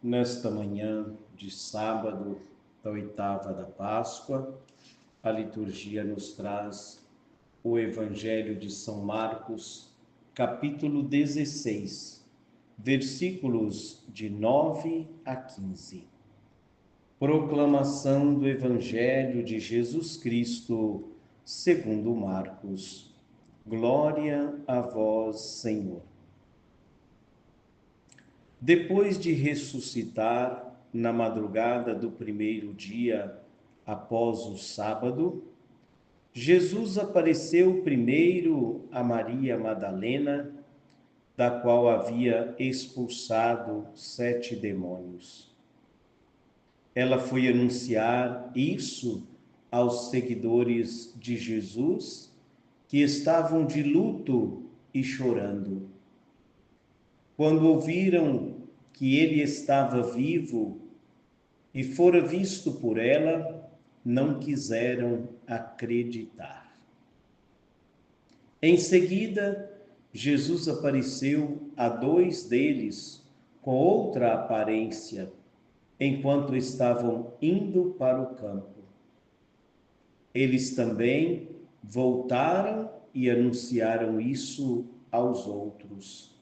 Nesta manhã de sábado, da oitava da Páscoa, a liturgia nos traz o Evangelho de São Marcos, capítulo 16, versículos de 9 a 15. Proclamação do Evangelho de Jesus Cristo, segundo Marcos. Glória a vós, Senhor. Depois de ressuscitar na madrugada do primeiro dia após o sábado, Jesus apareceu primeiro a Maria Madalena, da qual havia expulsado 7 demônios. Ela foi anunciar isso aos seguidores de Jesus, que estavam de luto e chorando. Quando ouviram que ele estava vivo e fora visto por ela, não quiseram acreditar. Em seguida, Jesus apareceu a 2 deles com outra aparência, enquanto estavam indo para o campo. Eles também voltaram e anunciaram isso aos outros.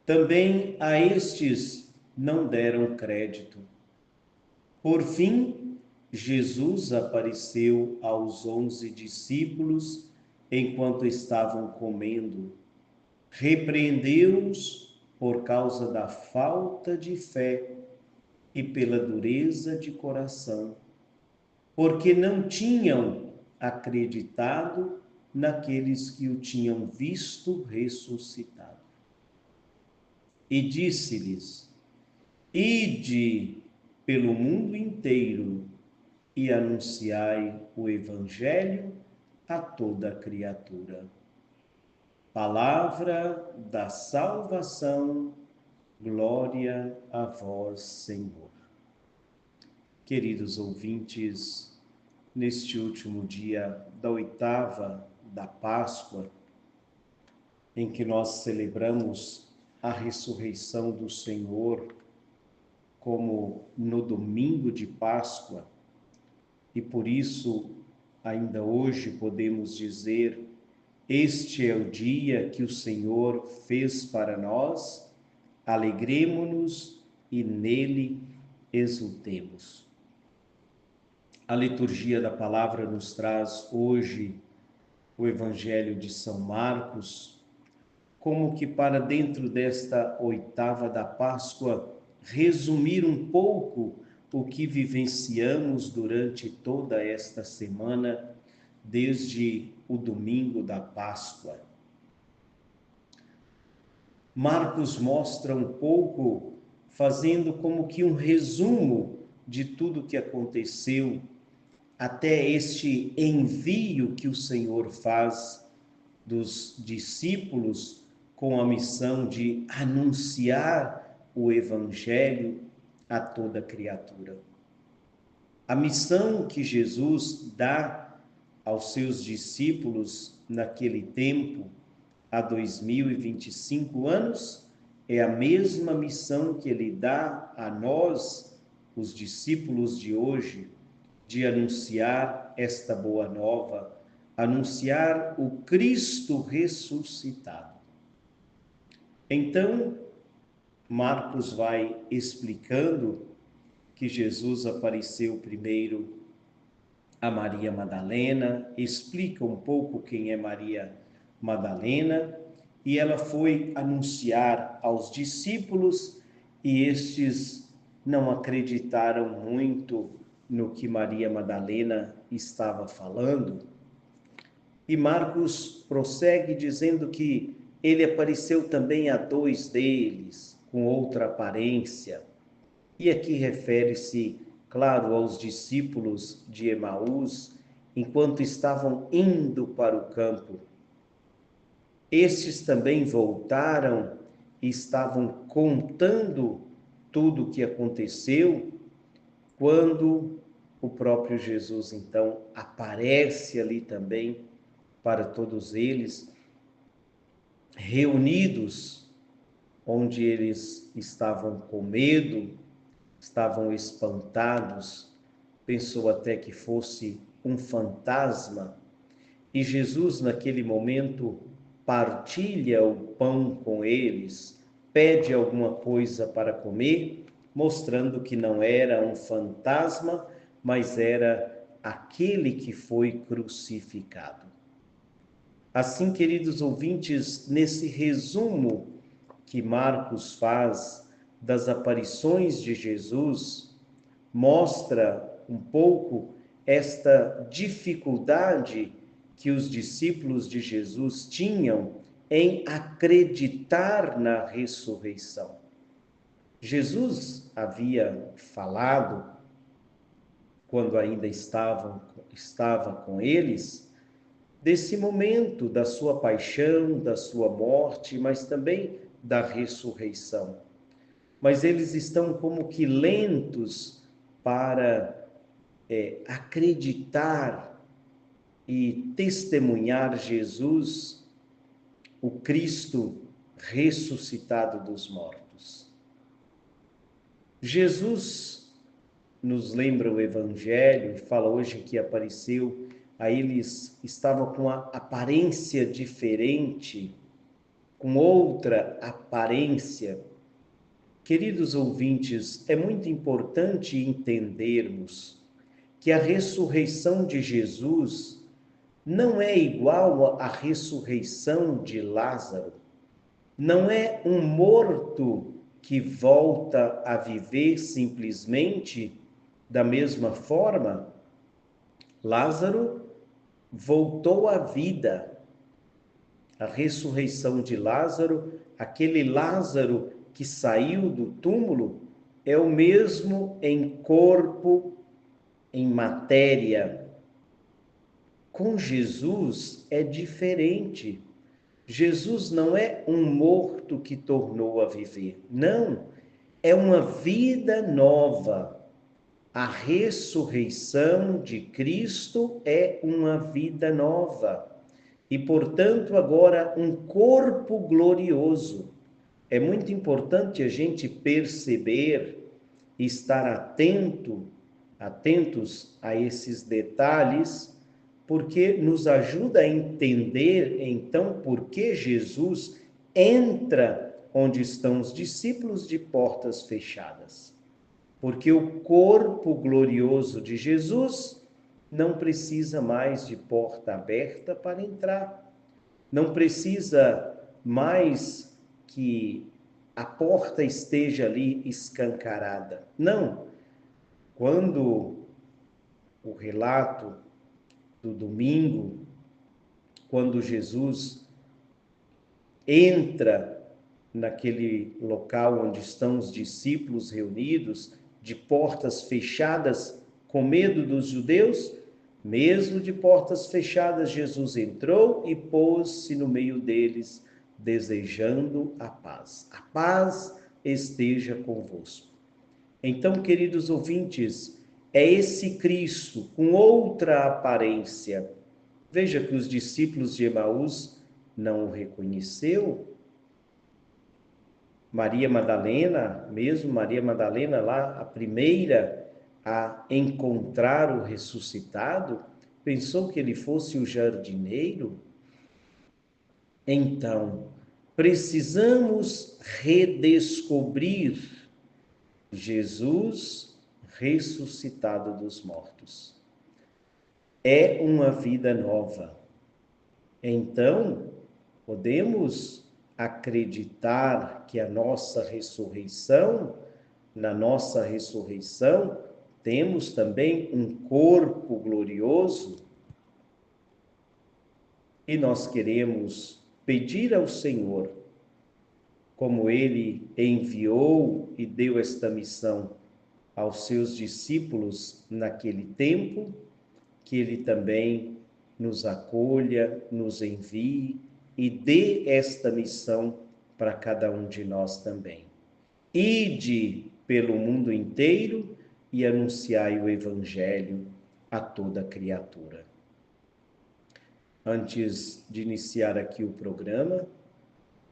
Também a estes não deram crédito. Por fim, Jesus apareceu aos 11 discípulos enquanto estavam comendo. Repreendeu-os por causa da falta de fé e pela dureza de coração, porque não tinham acreditado naqueles que o tinham visto ressuscitado. E disse-lhes: Ide pelo mundo inteiro e anunciai o Evangelho a toda criatura. Palavra da salvação, glória a vós, Senhor. Queridos ouvintes, neste último dia da oitava da Páscoa, em que nós celebramos a ressurreição do Senhor, como no domingo de Páscoa, e por isso ainda hoje podemos dizer: este é o dia que o Senhor fez para nós, alegremo-nos e nele exultemos. A liturgia da palavra nos traz hoje o Evangelho de São Marcos, como que para dentro desta oitava da Páscoa, resumir um pouco o que vivenciamos durante toda esta semana, desde o domingo da Páscoa. Marcos mostra um pouco, fazendo como que um resumo de tudo que aconteceu, até este envio que o Senhor faz dos discípulos com a missão de anunciar o Evangelho a toda criatura. A missão que Jesus dá aos seus discípulos naquele tempo, há 2025 anos, é a mesma missão que ele dá a nós, os discípulos de hoje, de anunciar esta boa nova, anunciar o Cristo ressuscitado. Então, Marcos vai explicando que Jesus apareceu primeiro a Maria Madalena, explica um pouco quem é Maria Madalena, e ela foi anunciar aos discípulos, e estes não acreditaram muito no que Maria Madalena estava falando. E Marcos prossegue dizendo que ele apareceu também a 2 deles, com outra aparência. E aqui refere-se, claro, aos discípulos de Emaús, enquanto estavam indo para o campo. Estes também voltaram e estavam contando tudo o que aconteceu, quando o próprio Jesus, então, aparece ali também para todos eles, reunidos, onde eles estavam com medo, estavam espantados, pensou até que fosse um fantasma. E Jesus, naquele momento, partilha o pão com eles, pede alguma coisa para comer, mostrando que não era um fantasma, mas era aquele que foi crucificado. Assim, queridos ouvintes, nesse resumo que Marcos faz das aparições de Jesus, mostra um pouco esta dificuldade que os discípulos de Jesus tinham em acreditar na ressurreição. Jesus havia falado, quando ainda estava com eles, desse momento da sua paixão, da sua morte, mas também da ressurreição. Mas eles estão como que lentos para acreditar e testemunhar Jesus, o Cristo ressuscitado dos mortos. Jesus nos lembra o Evangelho, fala hoje que apareceu a eles, estava com uma aparência diferente, com outra aparência. Queridos ouvintes, é muito importante entendermos que a ressurreição de Jesus não é igual à ressurreição de Lázaro. Não é um morto que volta a viver simplesmente da mesma forma. Lázaro voltou à vida. A ressurreição de Lázaro, aquele Lázaro que saiu do túmulo, é o mesmo em corpo, em matéria. Com Jesus é diferente. Jesus não é um morto que tornou a viver. Não, é uma vida nova. A ressurreição de Cristo é uma vida nova. E, portanto, agora um corpo glorioso. É muito importante a gente perceber e estar atentos a esses detalhes, porque nos ajuda a entender, então, por que Jesus entra onde estão os discípulos de portas fechadas. Porque o corpo glorioso de Jesus não precisa mais de porta aberta para entrar. Não precisa mais que a porta esteja ali escancarada. Não. Quando o relato do domingo, quando Jesus entra naquele local onde estão os discípulos reunidos, de portas fechadas, com medo dos judeus, mesmo de portas fechadas, Jesus entrou e pôs-se no meio deles, desejando a paz. A paz esteja convosco. Então, queridos ouvintes, é esse Cristo com outra aparência. Veja que os discípulos de Emaús não o reconheceu. Maria Madalena, mesmo Maria Madalena lá, a primeira a encontrar o ressuscitado, pensou que ele fosse o jardineiro. Então, precisamos redescobrir Jesus ressuscitado dos mortos. É uma vida nova. Então, podemos acreditar que na nossa ressurreição, temos também um corpo glorioso, e nós queremos pedir ao Senhor, como ele enviou e deu esta missão aos seus discípulos naquele tempo, que ele também nos acolha, nos envie e dê esta missão para cada um de nós também. Ide pelo mundo inteiro e anunciai o Evangelho a toda criatura. Antes de iniciar aqui o programa,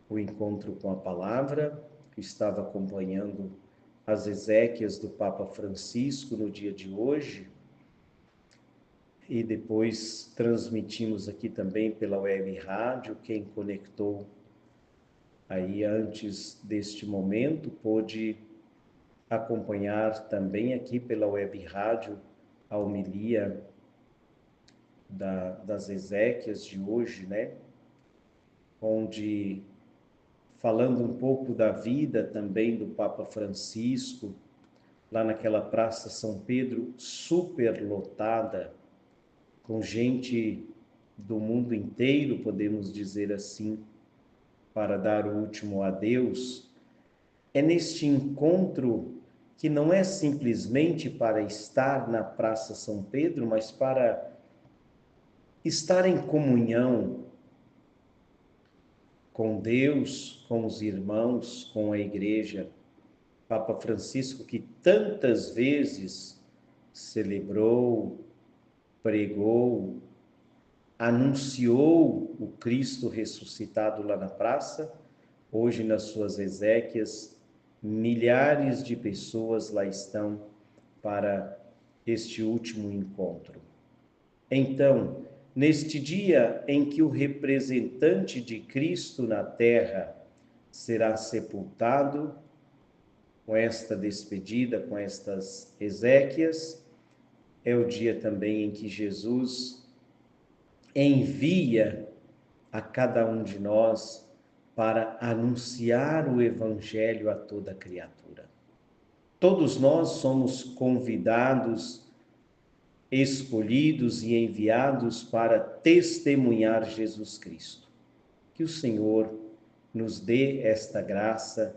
o encontro com a palavra, que estava acompanhando as exéquias do Papa Francisco no dia de hoje, e depois transmitimos aqui também pela web rádio. Quem conectou aí antes deste momento pôde acompanhar também aqui pela web rádio a homilia das exéquias de hoje, né? Onde, falando um pouco da vida também do Papa Francisco, lá naquela Praça São Pedro, super lotada, com gente do mundo inteiro, podemos dizer assim, para dar o último adeus. É neste encontro que não é simplesmente para estar na Praça São Pedro, mas para estar em comunhão com Deus, com os irmãos, com a Igreja. Papa Francisco, que tantas vezes celebrou, pregou, anunciou o Cristo ressuscitado lá na praça, hoje nas suas exéquias, milhares de pessoas lá estão para este último encontro. Então, neste dia em que o representante de Cristo na terra será sepultado, com esta despedida, com estas exéquias, é o dia também em que Jesus envia a cada um de nós para anunciar o Evangelho a toda criatura. Todos nós somos convidados, escolhidos e enviados para testemunhar Jesus Cristo. Que o Senhor nos dê esta graça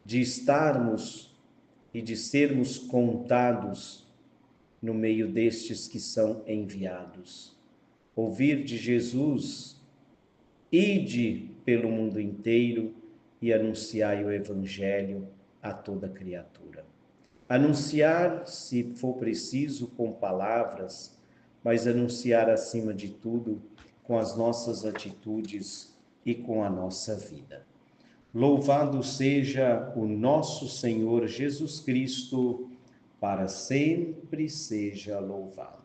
de estarmos e de sermos contados no meio destes que são enviados. Ouvir de Jesus: ide pelo mundo inteiro e anunciai o Evangelho a toda criatura. Anunciar, se for preciso, com palavras, mas anunciar acima de tudo com as nossas atitudes e com a nossa vida. Louvado seja o nosso Senhor Jesus Cristo, para sempre seja louvado.